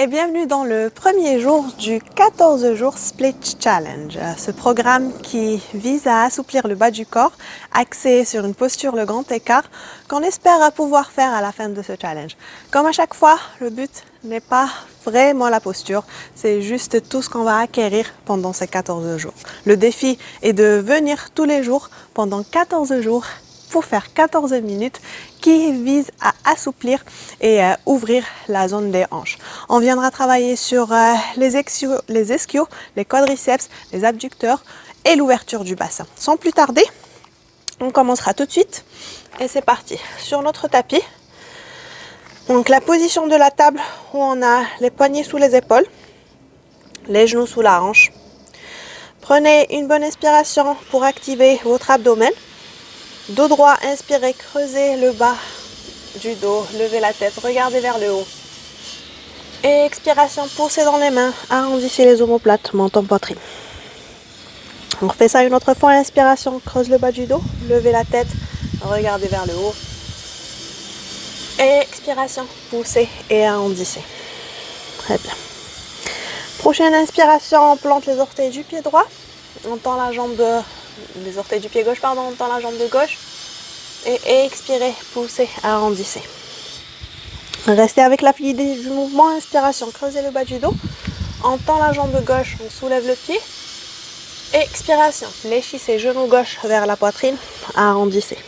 et bienvenue dans le premier jour du 14 jours Split Challenge. Ce programme qui vise à assouplir le bas du corps, axé sur une posture le grand écart, qu'on espère pouvoir faire à la fin de ce challenge. Comme à chaque fois, le but n'est pas vraiment la posture, c'est juste tout ce qu'on va acquérir pendant ces 14 jours. Le défi est de venir tous les jours pendant 14 jours pour faire 14 minutes qui visent à assouplir et ouvrir la zone des hanches. On viendra travailler sur les ischios, les quadriceps, les abducteurs et l'ouverture du bassin. Sans plus tarder, on commencera tout de suite et c'est parti. Sur notre tapis, donc la position de la table où on a les poignets sous les épaules, les genoux sous la hanche. Prenez une bonne inspiration pour activer votre abdomen. Dos droit, inspirez, creusez le bas du dos, levez la tête, regardez vers le haut. Et expiration, poussez dans les mains, arrondissez les omoplates, menton, poitrine. On refait ça une autre fois, inspiration, creuse le bas du dos, levez la tête, regardez vers le haut. Et expiration, poussez et arrondissez. Très bien. Prochaine inspiration, on plante les orteils du pied droit, on tend la jambe les orteils du pied gauche, on tend la jambe de gauche. Et expirez, poussez, arrondissez. Restez avec la fluidité du mouvement. Inspiration, creusez le bas du dos. On tend la jambe gauche, on soulève le pied. Expiration, fléchissez genou gauche vers la poitrine, arrondissez.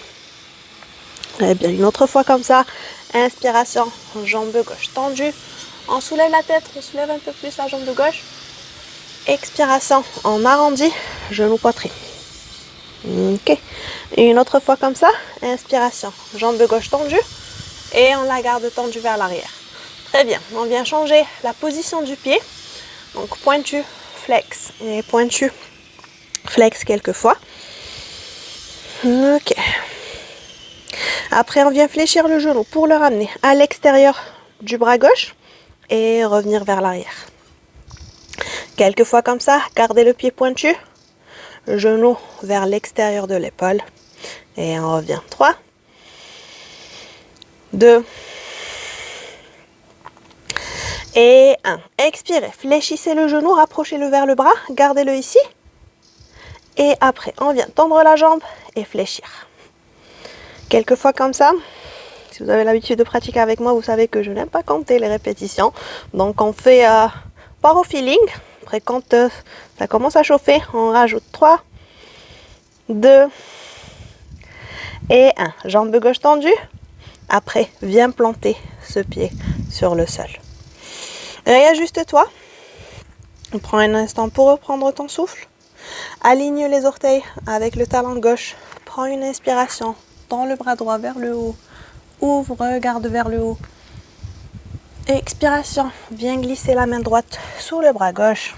Et bien, une autre fois comme ça. Inspiration, jambe gauche tendue. On soulève la tête, on soulève un peu plus la jambe de gauche. Expiration, on arrondit, genou poitrine. Ok. Et une autre fois comme ça. Inspiration, jambe gauche tendue. Et on la garde tendue vers l'arrière. Très bien. On vient changer la position du pied. Donc pointu, flex. Et pointu, flex quelques fois. Ok. Après, on vient fléchir le genou pour le ramener à l'extérieur du bras gauche. Et revenir vers l'arrière. Quelques fois comme ça. Gardez le pied pointu. Genou vers l'extérieur de l'épaule. Et on revient. 3, 2 et 1. Expirez. Fléchissez le genou, rapprochez-le vers le bras. Gardez-le ici. Et après, on vient tendre la jambe et fléchir. Quelques fois comme ça. Si vous avez l'habitude de pratiquer avec moi, vous savez que je n'aime pas compter les répétitions. Donc, on fait par au feeling. Après, quand ça commence à chauffer, on rajoute 3, 2 et 1. Jambe gauche tendue. Après, viens planter ce pied sur le sol. Réajuste-toi. Prends un instant pour reprendre ton souffle. Aligne les orteils avec le talon gauche. Prends une inspiration. Tends le bras droit vers le haut. Ouvre, regarde vers le haut. Expiration. Viens glisser la main droite sur le bras gauche.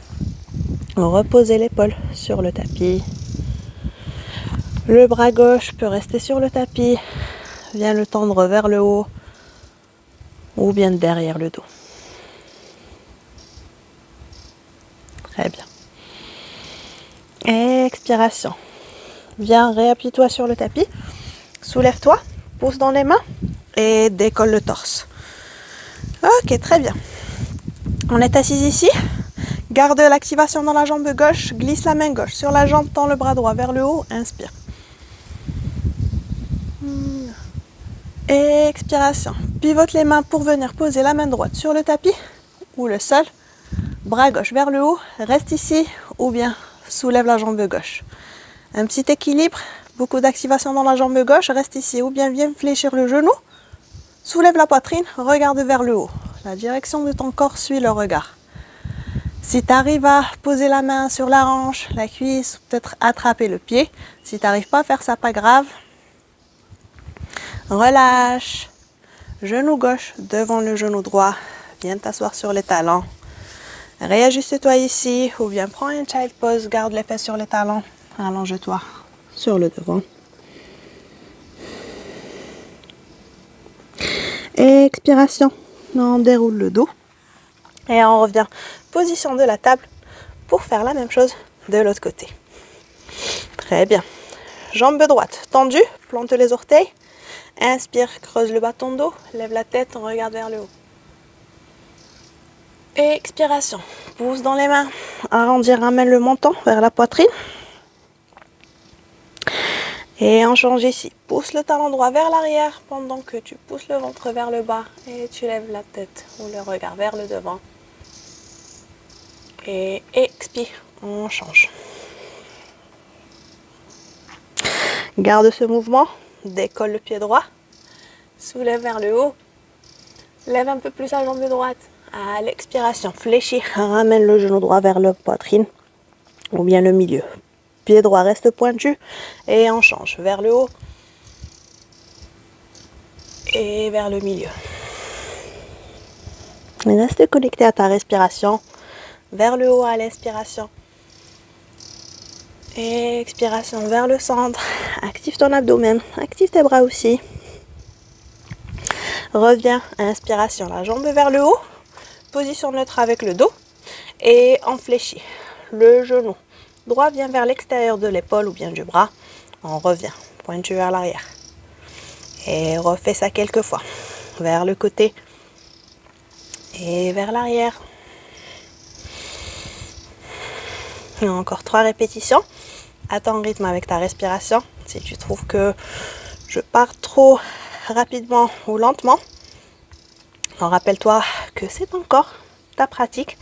Reposez l'épaule sur le tapis. Le bras gauche peut rester sur le tapis. Viens le tendre vers le haut ou bien derrière le dos. Très bien. Expiration. Viens, réappuie-toi sur le tapis. Soulève-toi, pousse dans les mains et décolle le torse. Ok, très bien. On est assis ici. Garde l'activation dans la jambe gauche. Glisse la main gauche sur la jambe, tends le bras droit vers le haut. Inspire. Expiration. Pivote les mains pour venir poser la main droite sur le tapis ou le sol. Bras gauche vers le haut. Reste ici ou bien soulève la jambe gauche. Un petit équilibre. Beaucoup d'activation dans la jambe gauche. Reste ici ou bien viens fléchir le genou. Soulève la poitrine. Regarde vers le haut. La direction de ton corps suit le regard. Si tu arrives à poser la main sur la hanche, la cuisse, peut-être attraper le pied. Si tu n'arrives pas à faire ça, pas grave. Relâche. Genou gauche devant le genou droit. Viens t'asseoir sur les talons. Réajuste-toi ici ou bien prends une child pose. Garde les fesses sur les talons. Allonge-toi sur le devant. Expiration. On déroule le dos. Et on revient position de la table pour faire la même chose de l'autre côté. Très bien. Jambe droite tendue. Plante les orteils. Inspire, creuse le bas de ton dos, lève la tête, on regarde vers le haut. Expiration. Pousse dans les mains. Arrondir, ramène le menton vers la poitrine. Et on change ici. Pousse le talon droit vers l'arrière pendant que tu pousses le ventre vers le bas et tu lèves la tête ou le regard vers le devant. Et expire. On change. Garde ce mouvement. Décolle le pied droit. Soulève vers le haut. Lève un peu plus la jambe droite. À l'expiration, fléchis. Ramène le genou droit vers la poitrine ou bien le milieu. Pied droit reste pointu et on change vers le haut et vers le milieu. Et reste connecté à ta respiration. Vers le haut à l'expiration. Expiration vers le centre. Active ton abdomen. Active tes bras aussi. Reviens. Inspiration. La jambe vers le haut. Position neutre avec le dos. Et on fléchit. Le genou droit vient vers l'extérieur de l'épaule ou bien du bras. On revient. Pointu vers l'arrière. Et refais ça quelques fois. Vers le côté. Et vers l'arrière. Et encore 3 répétitions. À ton rythme avec ta respiration. Si tu trouves que je pars trop rapidement ou lentement, rappelle-toi que c'est encore ta pratique,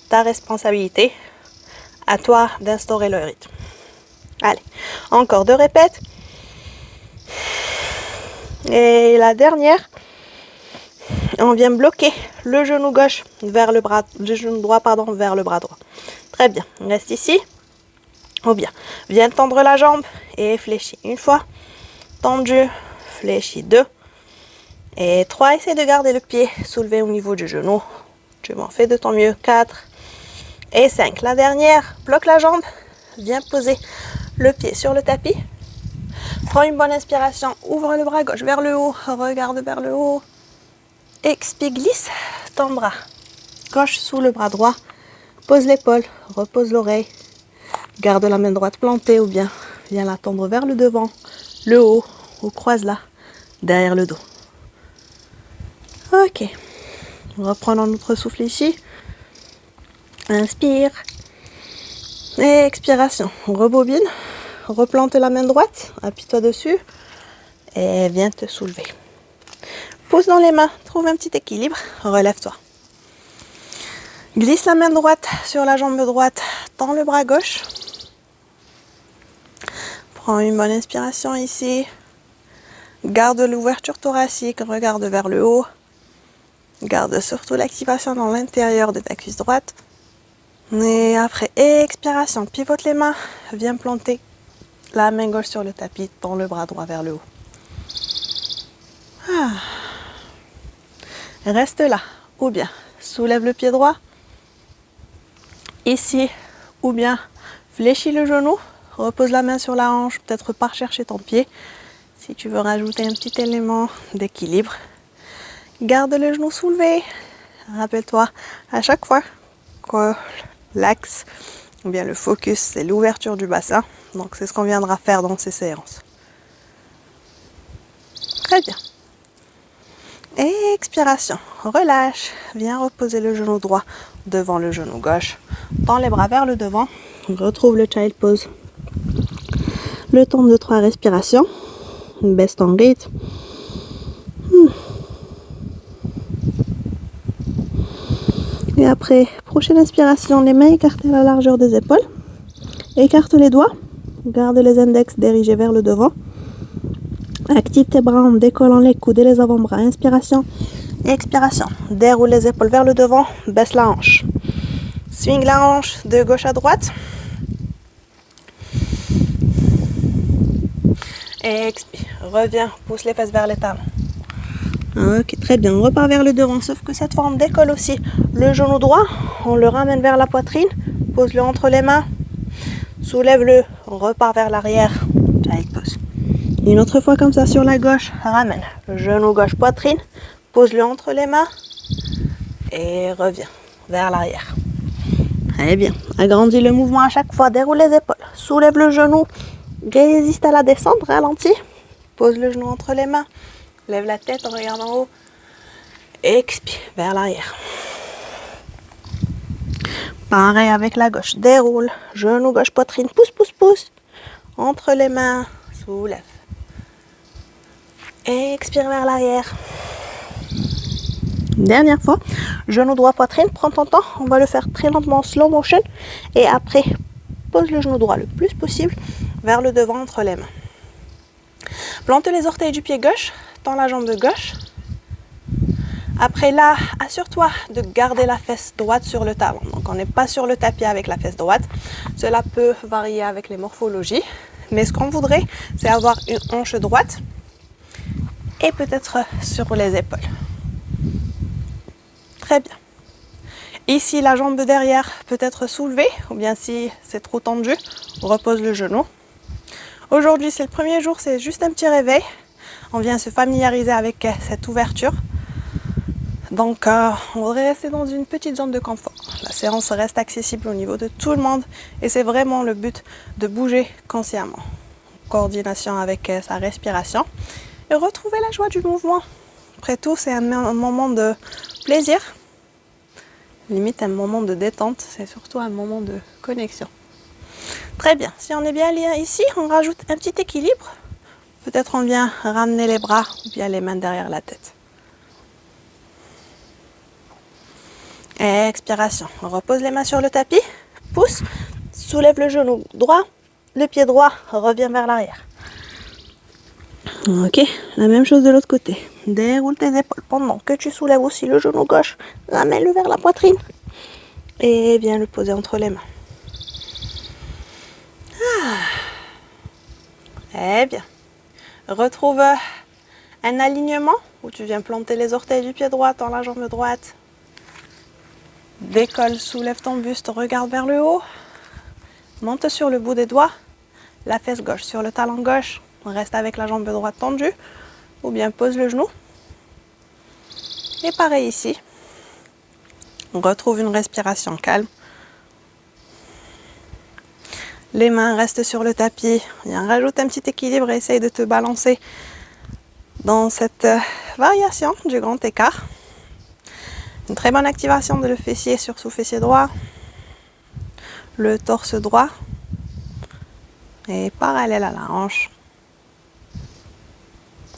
ta responsabilité. À toi d'instaurer le rythme. Allez, encore 2 répètes. Et la dernière, on vient bloquer le genou gauche vers le genou droit vers le bras droit. Très bien, reste ici. Ou bien, viens tendre la jambe et fléchis une fois. Tendu, fléchis 2. Et 3, essaie de garder le pied soulevé au niveau du genou. Tu m'en fais de ton mieux. 4 et 5. La dernière, bloque la jambe. Viens poser le pied sur le tapis. Prends une bonne inspiration. Ouvre le bras gauche vers le haut. Regarde vers le haut. Expire, glisse ton bras gauche sous le bras droit. Pose l'épaule. Repose l'oreille. Garde la main droite plantée ou bien viens la tendre vers le devant, le haut ou croise-la derrière le dos. Ok. Reprenons notre souffle ici. Inspire. Et expiration. Rebobine. Replante la main droite. Appuie-toi dessus. Et viens te soulever. Pousse dans les mains. Trouve un petit équilibre. Relève-toi. Glisse la main droite sur la jambe droite. Tends le bras gauche. Prends une bonne inspiration ici. Garde l'ouverture thoracique. Regarde vers le haut. Garde surtout l'activation dans l'intérieur de ta cuisse droite. Et après expiration, pivote les mains. Viens planter la main gauche sur le tapis. Tends le bras droit vers le haut. Reste là. Ou bien soulève le pied droit. Ici. Ou bien fléchis le genou. Repose la main sur la hanche. Peut-être pas chercher ton pied. Si tu veux rajouter un petit élément d'équilibre. Garde le genou soulevé. Rappelle-toi à chaque fois que l'axe ou bien le focus, c'est l'ouverture du bassin. Donc c'est ce qu'on viendra faire dans ces séances. Très bien. Expiration. Relâche. Viens reposer le genou droit devant le genou gauche. Tends les bras vers le devant. Retrouve le child pose. Le temps de 3 respirations. Baisse ton rythme. Et après, prochaine inspiration, les mains écartées à la largeur des épaules. Écarte les doigts. Garde les index dirigés vers le devant. Active tes bras en décollant les coudes et les avant-bras. Inspiration. Expiration. Déroule les épaules vers le devant. Baisse la hanche. Swing la hanche de gauche à droite. Expire. Reviens. Pousse les fesses vers les talons. Ok, très bien. On repart vers le devant, sauf que cette fois, on décolle aussi le genou droit. On le ramène vers la poitrine. Pose-le entre les mains. Soulève-le. On repart vers l'arrière. Child pose. Une autre fois comme ça sur la gauche. Ramène le genou gauche, poitrine. Pose-le entre les mains. Et reviens vers l'arrière. Très bien. Agrandis le mouvement à chaque fois. Déroule les épaules. Soulève le genou. Résiste à la descente. Ralentis. Pose le genou entre les mains. Lève la tête, on regarde en haut. Expire vers l'arrière. Pareil avec la gauche. Déroule. Genou gauche, poitrine. Pousse, pousse, pousse. Entre les mains. Soulève. Expire vers l'arrière. Dernière fois. Genou droit, poitrine. Prends ton temps. On va le faire très lentement en slow motion. Et après, pose le genou droit le plus possible vers le devant entre les mains. Plante les orteils du pied gauche. Tends la jambe gauche. Après là, assure-toi de garder la fesse droite sur le talon. Donc on n'est pas sur le tapis avec la fesse droite. Cela peut varier avec les morphologies. Mais ce qu'on voudrait, c'est avoir une hanche droite et peut-être sur les épaules. Très bien. Ici, la jambe derrière peut être soulevée, ou bien si c'est trop tendu, repose le genou. Aujourd'hui, c'est le premier jour, c'est juste un petit réveil. On vient se familiariser avec cette ouverture. Donc, on voudrait rester dans une petite zone de confort. La séance reste accessible au niveau de tout le monde et c'est vraiment le but de bouger consciemment. Coordination avec sa respiration et retrouver la joie du mouvement. Après tout, c'est un moment de plaisir, limite un moment de détente, c'est surtout un moment de connexion. Très bien, si on est bien lié ici, on rajoute un petit équilibre. Peut-être on vient ramener les bras ou bien les mains derrière la tête. Expiration. On repose les mains sur le tapis. Pousse. Soulève le genou droit. Le pied droit revient vers l'arrière. Ok. La même chose de l'autre côté. Déroule tes épaules pendant que tu soulèves aussi le genou gauche. Ramène-le vers la poitrine. Et viens le poser entre les mains. Eh bien. Retrouve un alignement où tu viens planter les orteils du pied droit dans la jambe droite. Décolle, soulève ton buste, regarde vers le haut. Monte sur le bout des doigts. La fesse gauche sur le talon gauche. Reste avec la jambe droite tendue. Ou bien pose le genou. Et pareil ici. On retrouve une respiration calme. Les mains restent sur le tapis. Viens, rajoute un petit équilibre et essaye de te balancer dans cette variation du grand écart. Une très bonne activation de le fessier sur sous-fessier droit, le torse droit et parallèle à la hanche.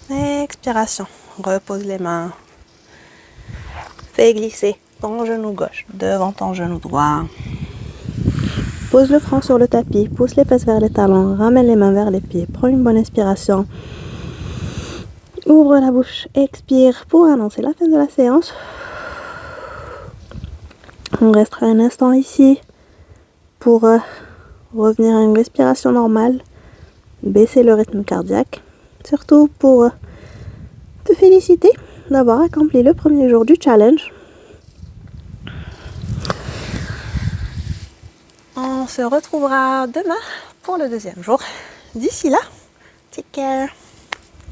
Expiration, repose les mains. Fais glisser ton genou gauche devant ton genou droit. Pose le front sur le tapis, pousse les fesses vers les talons, ramène les mains vers les pieds. Prends une bonne inspiration. Ouvre la bouche, expire pour annoncer la fin de la séance. On restera un instant ici pour revenir à une respiration normale, baisser le rythme cardiaque, surtout pour te féliciter d'avoir accompli le premier jour du challenge. On se retrouvera demain pour le deuxième jour. D'ici là, take care.